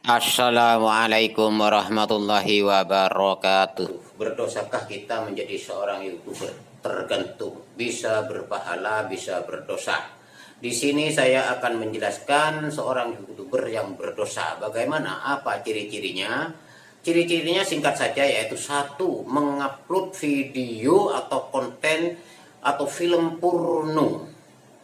Assalamualaikum warahmatullahi wabarakatuh. Berdosakah kita menjadi seorang YouTuber? Tergantung. Bisa berpahala, bisa berdosa. Di sini saya akan menjelaskan seorang YouTuber yang berdosa. Bagaimana? Apa ciri-cirinya? Ciri-cirinya singkat saja, yaitu satu, mengupload video atau konten atau film porno.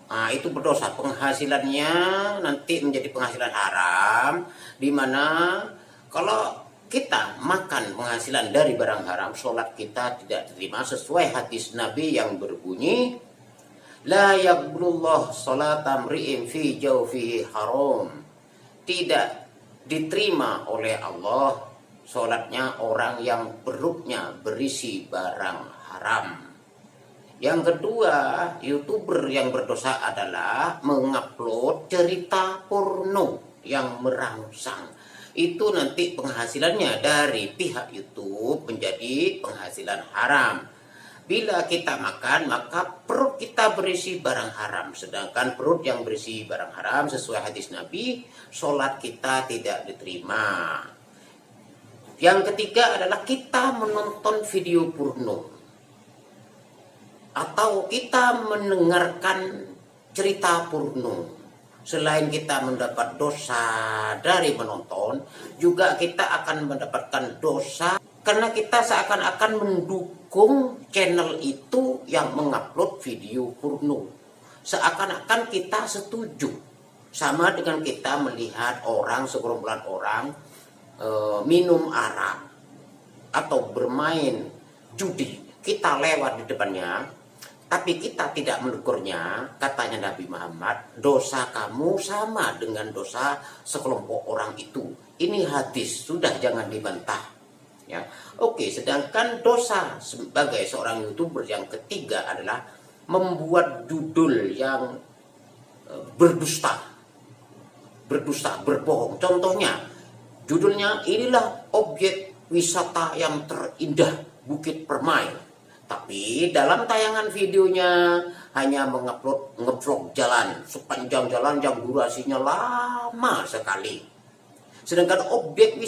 Nah, itu berdosa. Penghasilannya nanti menjadi penghasilan haram, di mana kalau kita makan penghasilan dari barang haram, sholat kita tidak diterima sesuai hadis Nabi yang berbunyi, la yaqbulullah sholata mri'in fi jawfihi haram. Tidak diterima oleh Allah sholatnya orang yang perutnya berisi barang haram. Yang kedua, YouTuber yang berdosa adalah mengupload cerita porno yang merangsang. Itu nanti penghasilannya dari pihak YouTube menjadi penghasilan haram. Bila kita makan, maka perut kita berisi barang haram. Sedangkan perut yang berisi barang haram sesuai hadis Nabi, sholat kita tidak diterima. Yang ketiga adalah kita menonton video porno, atau kita mendengarkan cerita porno. Selain kita mendapat dosa dari menonton, juga kita akan mendapatkan dosa karena kita seakan-akan mendukung channel itu yang mengupload video porno. Seakan-akan kita setuju. Sama dengan kita melihat orang, segerombolan orang minum arak atau bermain judi. Kita lewat di depannya, tapi kita tidak menegurnya. Katanya Nabi Muhammad, dosa kamu sama dengan dosa sekelompok orang itu. Ini hadis, sudah jangan dibantah. Ya, oke. Sedangkan dosa sebagai seorang YouTuber yang ketiga adalah membuat judul yang berdusta, berbohong. Contohnya, judulnya inilah objek wisata yang terindah Bukit Permai. Tapi dalam tayangan videonya hanya mengupload ngevlog jalan sepanjang jalan yang durasinya lama sekali. Sedangkan objek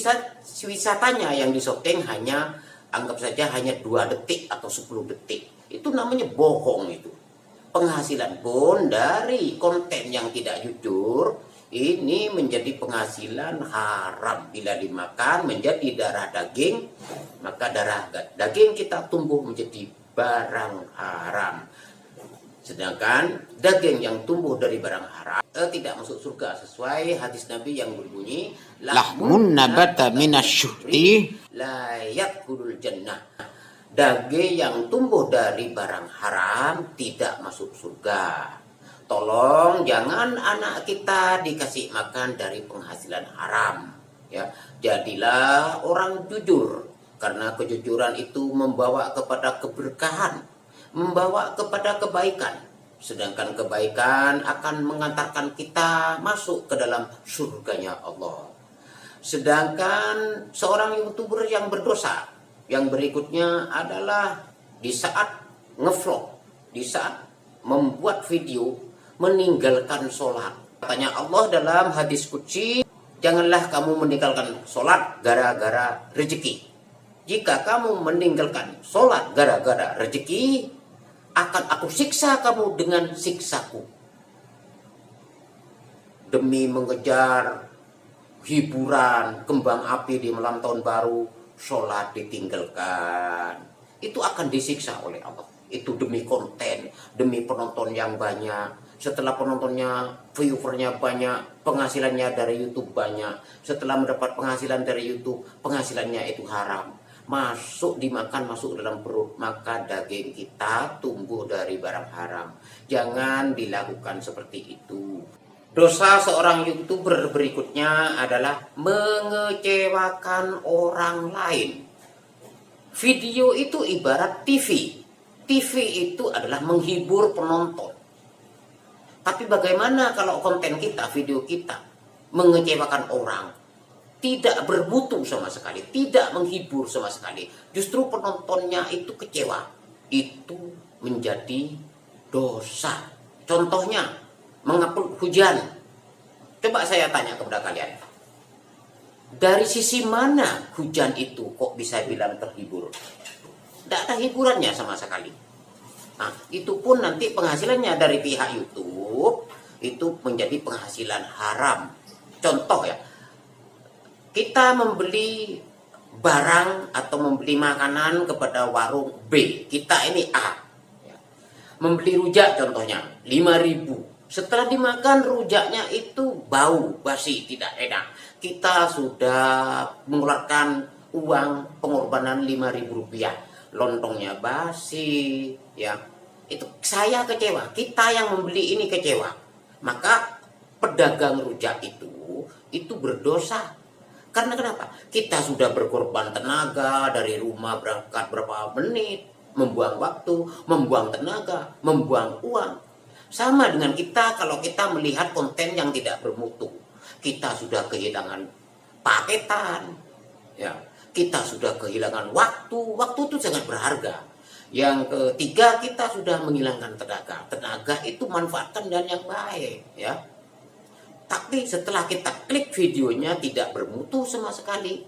wisatanya yang disyuting hanya, anggap saja hanya 2 detik atau 10 detik. Itu namanya bohong itu. Penghasilan pun dari konten yang tidak jujur ini menjadi penghasilan haram. Bila dimakan menjadi darah daging, maka darah daging kita tumbuh menjadi barang haram. Sedangkan daging yang tumbuh dari barang haram tidak masuk surga sesuai hadis Nabi yang berbunyi, lahmun nabata minasyuhti la yadkhulul jannah. Daging yang tumbuh dari barang haram tidak masuk surga. Tolong jangan anak kita dikasih makan dari penghasilan haram. Ya, jadilah orang jujur, karena kejujuran itu membawa kepada keberkahan, membawa kepada kebaikan. Sedangkan kebaikan akan mengantarkan kita masuk ke dalam surganya Allah. Sedangkan seorang YouTuber yang berdosa yang berikutnya adalah di saat ngevlog, di saat membuat video, meninggalkan sholat. Katanya Allah dalam hadis qudsi, janganlah kamu meninggalkan sholat gara-gara rezeki. Jika kamu meninggalkan sholat gara-gara rezeki, akan aku siksa kamu dengan siksaku. Demi mengejar hiburan, kembang api di malam tahun baru, sholat ditinggalkan. Itu akan disiksa oleh Allah. Itu demi konten, demi penonton yang banyak. Setelah penontonnya, viewernya banyak, penghasilannya dari YouTube banyak. Setelah mendapat penghasilan dari YouTube, penghasilannya itu haram. Masuk dimakan, masuk dalam perut, maka daging kita tumbuh dari barang haram. Jangan dilakukan seperti itu. Dosa seorang YouTuber berikutnya adalah mengecewakan orang lain. Video itu ibarat TV. TV itu adalah menghibur penonton. Tapi bagaimana kalau konten kita, video kita mengecewakan orang? Tidak bermutu sama sekali, tidak menghibur sama sekali. Justru penontonnya itu kecewa. Itu menjadi dosa. Contohnya, mengupload hujan. Coba saya tanya kepada kalian. dari sisi mana hujan itu kok bisa bilang terhibur? Tidak ada hiburannya sama sekali. Nah, itu pun nanti penghasilannya dari pihak YouTube itu menjadi penghasilan haram. Contoh ya, kita membeli barang atau membeli makanan kepada warung B, kita ini A, ya. Membeli rujak contohnya 5.000. Setelah dimakan rujaknya itu bau, basi, tidak enak. Kita sudah mengeluarkan uang pengorbanan 5.000 rupiah. Lontongnya basi, ya. Itu saya kecewa, kita yang membeli ini kecewa. Maka pedagang rujak itu berdosa. Karena kenapa? Kita sudah berkorban tenaga dari rumah berangkat berapa menit, membuang waktu, membuang tenaga, membuang uang. Sama dengan kita kalau kita melihat konten yang tidak bermutu. Kita sudah kehilangan paketan, ya. Kita sudah kehilangan waktu. Waktu itu sangat berharga. Yang ketiga, kita sudah menghilangkan tenaga. Tenaga itu manfaatkan dan yang baik, ya. Tapi setelah kita klik videonya tidak bermutu sama sekali.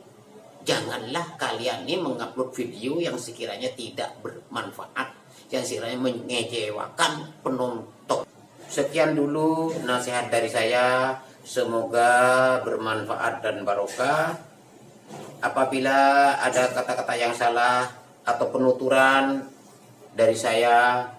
Janganlah kalian ini mengupload video yang sekiranya tidak bermanfaat, yang sekiranya mengecewakan penonton. Sekian dulu nasihat dari saya. Semoga bermanfaat dan barokah. Apabila ada kata-kata yang salah atau penuturan dari saya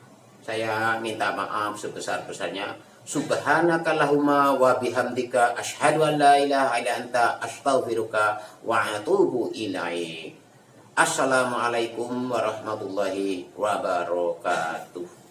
minta maaf sebesar-besarnya. Subhanakallahumma wa bihamdika asyhadu an la ilaha illa anta astaghfiruka wa atubu ilaik. Assalamualaikum warahmatullahi wabarakatuh.